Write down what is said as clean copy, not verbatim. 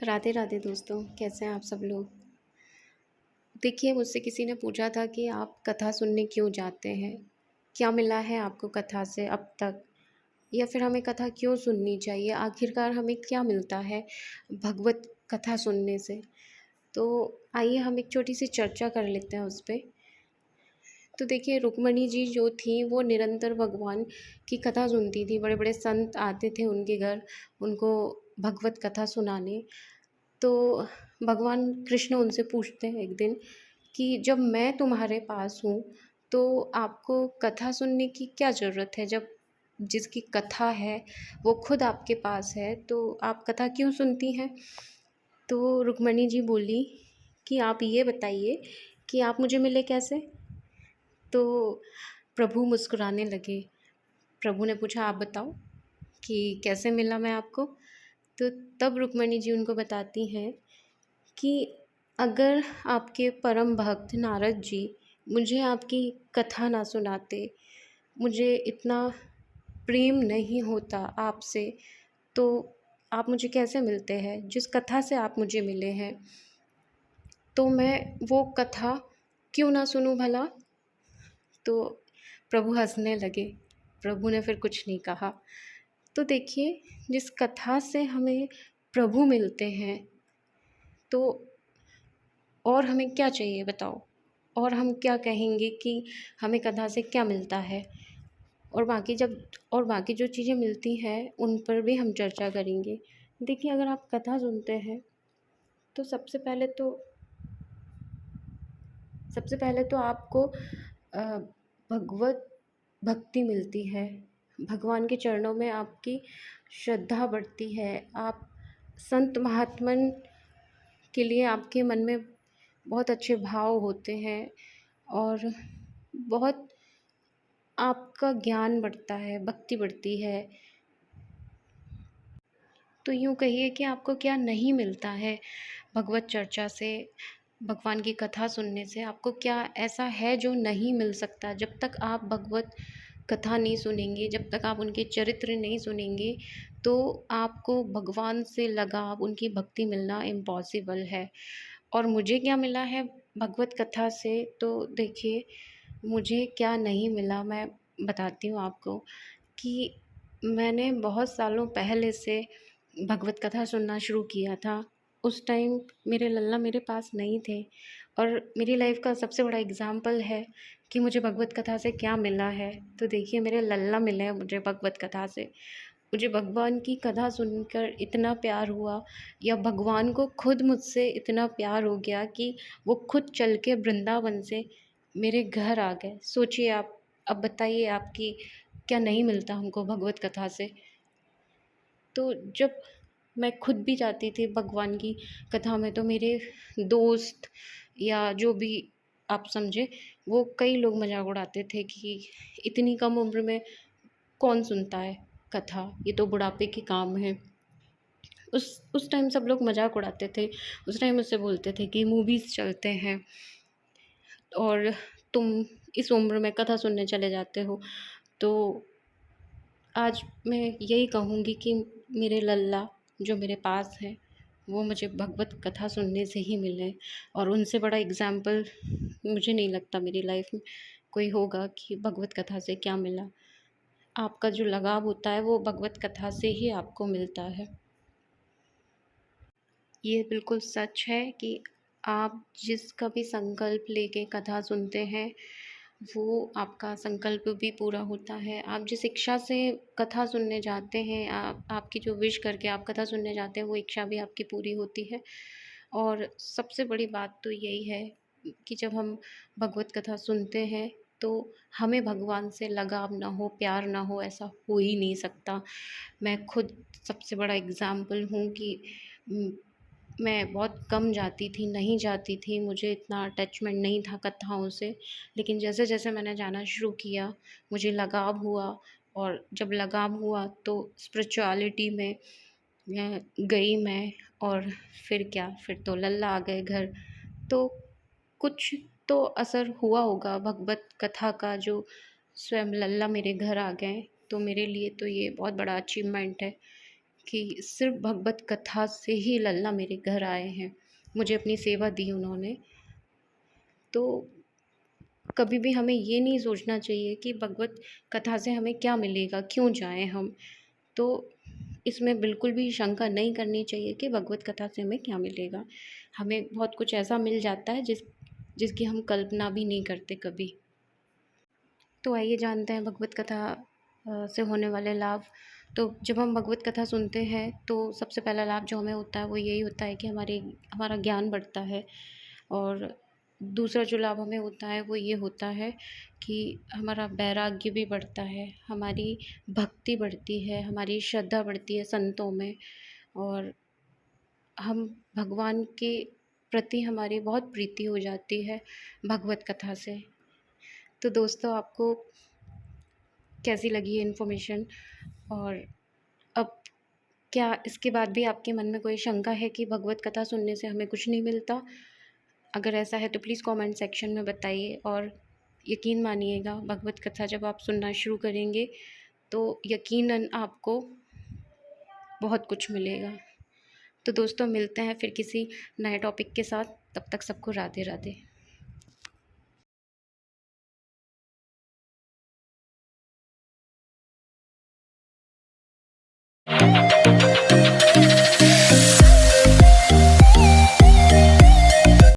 राधे राधे दोस्तों, कैसे हैं आप सब लोग। देखिए, मुझसे किसी ने पूछा था कि आप कथा सुनने क्यों जाते हैं। क्या मिला है आपको कथा से अब तक, या फिर हमें कथा क्यों सुननी चाहिए, आखिरकार हमें क्या मिलता है भगवत कथा सुनने से। तो आइए हम एक छोटी सी चर्चा कर लेते हैं उस पे। तो देखिए, रुक्मणी जी जो थी वो निरंतर भगवान की कथा सुनती थी। बड़े बड़े संत आते थे उनके घर उनको भगवत कथा सुनाने। तो भगवान कृष्ण उनसे पूछते हैं एक दिन कि जब मैं तुम्हारे पास हूँ तो आपको कथा सुनने की क्या ज़रूरत है। जब जिसकी कथा है वो खुद आपके पास है तो आप कथा क्यों सुनती हैं। तो रुक्मणी जी बोली कि आप ये बताइए कि आप मुझे मिले कैसे। तो प्रभु मुस्कुराने लगे। प्रभु ने पूछा, आप बताओ कि कैसे मिला मैं आपको। तो तब रुक्मणी जी उनको बताती हैं कि अगर आपके परम भक्त नारद जी मुझे आपकी कथा ना सुनाते, मुझे इतना प्रेम नहीं होता आपसे, तो आप मुझे कैसे मिलते हैं। जिस कथा से आप मुझे मिले हैं तो मैं वो कथा क्यों ना सुनूं भला। तो प्रभु हंसने लगे। प्रभु ने फिर कुछ नहीं कहा। तो देखिए, जिस कथा से हमें प्रभु मिलते हैं तो और हमें क्या चाहिए बताओ। और हम क्या कहेंगे कि हमें कथा से क्या मिलता है। और बाकी जो चीज़ें मिलती हैं उन पर भी हम चर्चा करेंगे। देखिए, अगर आप कथा सुनते हैं तो सबसे पहले तो आपको भगवत भक्ति मिलती है। भगवान के चरणों में आपकी श्रद्धा बढ़ती है। आप संत महात्मन के लिए आपके मन में बहुत अच्छे भाव होते हैं और बहुत आपका ज्ञान बढ़ता है, भक्ति बढ़ती है। तो यूँ कहिए कि आपको क्या नहीं मिलता है भगवत चर्चा से, भगवान की कथा सुनने से। आपको क्या ऐसा है जो नहीं मिल सकता। जब तक आप भगवत कथा नहीं सुनेंगे, जब तक आप उनके चरित्र नहीं सुनेंगे, तो आपको भगवान से लगाव, उनकी भक्ति मिलना इम्पॉसिबल है। और मुझे क्या मिला है भगवत कथा से, तो देखिए, मुझे क्या नहीं मिला मैं बताती हूँ आपको। कि मैंने बहुत सालों पहले से भगवत कथा सुनना शुरू किया था। उस टाइम मेरे लल्ला मेरे पास नहीं थे। और मेरी लाइफ का सबसे बड़ा एग्ज़ाम्पल है कि मुझे भगवत कथा से क्या मिला है। तो देखिए, मेरे लल्ला मिले हैं मुझे भगवत कथा से। मुझे भगवान की कथा सुनकर इतना प्यार हुआ, या भगवान को खुद मुझसे इतना प्यार हो गया कि वो खुद चल के वृंदावन से मेरे घर आ गए। सोचिए आप। अब बताइए, आपकी क्या नहीं मिलता हमको भगवत कथा से। तो जब मैं खुद भी जाती थी भगवान की कथा में तो मेरे दोस्त या जो भी आप समझे, वो कई लोग मजाक उड़ाते थे कि इतनी कम उम्र में कौन सुनता है कथा, ये तो बुढ़ापे के काम है। उस टाइम सब लोग मजाक उड़ाते थे। उस टाइम मुझसे बोलते थे कि मूवीज़ चलते हैं और तुम इस उम्र में कथा सुनने चले जाते हो। तो आज मैं यही कहूँगी कि मेरे लल्ला जो मेरे पास हैं वो मुझे भगवत कथा सुनने से ही मिले। और उनसे बड़ा एग्ज़ाम्पल मुझे नहीं लगता मेरी लाइफ में कोई होगा कि भगवत कथा से क्या मिला। आपका जो लगाव होता है वो भगवत कथा से ही आपको मिलता है। ये बिल्कुल सच है कि आप जिसका भी संकल्प लेके कथा सुनते हैं वो आपका संकल्प भी पूरा होता है। आप जिस इच्छा से कथा सुनने जाते हैं, आपकी जो विश करके आप कथा सुनने जाते हैं वो इच्छा भी आपकी पूरी होती है। और सबसे बड़ी बात तो यही है कि जब हम भगवत कथा सुनते हैं तो हमें भगवान से लगाव ना हो, प्यार ना हो, ऐसा हो ही नहीं सकता। मैं खुद सबसे बड़ा एग्ज़ाम्पल हूँ कि मैं बहुत कम जाती थी, नहीं जाती थी, मुझे इतना अटैचमेंट नहीं था कथाओं से। लेकिन जैसे-जैसे मैंने जाना शुरू किया, मुझे लगाव हुआ। और जब लगाव हुआ तो स्पिरिचुअलिटी में गई मैं। और फिर क्या, फिर तो लल्ला आ गए घर। तो कुछ तो असर हुआ होगा भगवत कथा का, जो स्वयं लल्ला मेरे घर आ गए। तो मेरे लिए तो ये बहुत बड़ा अचीवमेंट है कि सिर्फ़ भगवत कथा से ही लल्ला मेरे घर आए हैं, मुझे अपनी सेवा दी उन्होंने। तो कभी भी हमें ये नहीं सोचना चाहिए कि भगवत कथा से हमें क्या मिलेगा, क्यों जाएँ हम? तो इसमें बिल्कुल भी शंका नहीं करनी चाहिए कि भगवत कथा से हमें क्या मिलेगा। हमें बहुत कुछ ऐसा मिल जाता है जिसकी हम कल्पना भी नहीं करते कभी। तो आइए जानते हैं भगवत कथा से होने वाले लाभ। तो जब हम भगवत कथा सुनते हैं तो सबसे पहला लाभ जो हमें होता है वो यही होता है कि हमारा ज्ञान बढ़ता है। और दूसरा जो लाभ हमें होता है वो ये होता है कि हमारा वैराग्य भी बढ़ता है, हमारी भक्ति बढ़ती है, हमारी श्रद्धा बढ़ती है संतों में। और हम भगवान के प्रति हमारी बहुत प्रीति हो जाती है भगवत कथा से। तो दोस्तों, आपको कैसी लगी ये इन्फॉर्मेशन? और अब क्या इसके बाद भी आपके मन में कोई शंका है कि भगवत कथा सुनने से हमें कुछ नहीं मिलता? अगर ऐसा है तो प्लीज़ कमेंट सेक्शन में बताइए। और यकीन मानिएगा, भगवत कथा जब आप सुनना शुरू करेंगे तो यकीनन आपको बहुत कुछ मिलेगा। तो दोस्तों, मिलते हैं फिर किसी नए टॉपिक के साथ। तब तक सबको राधे राधे।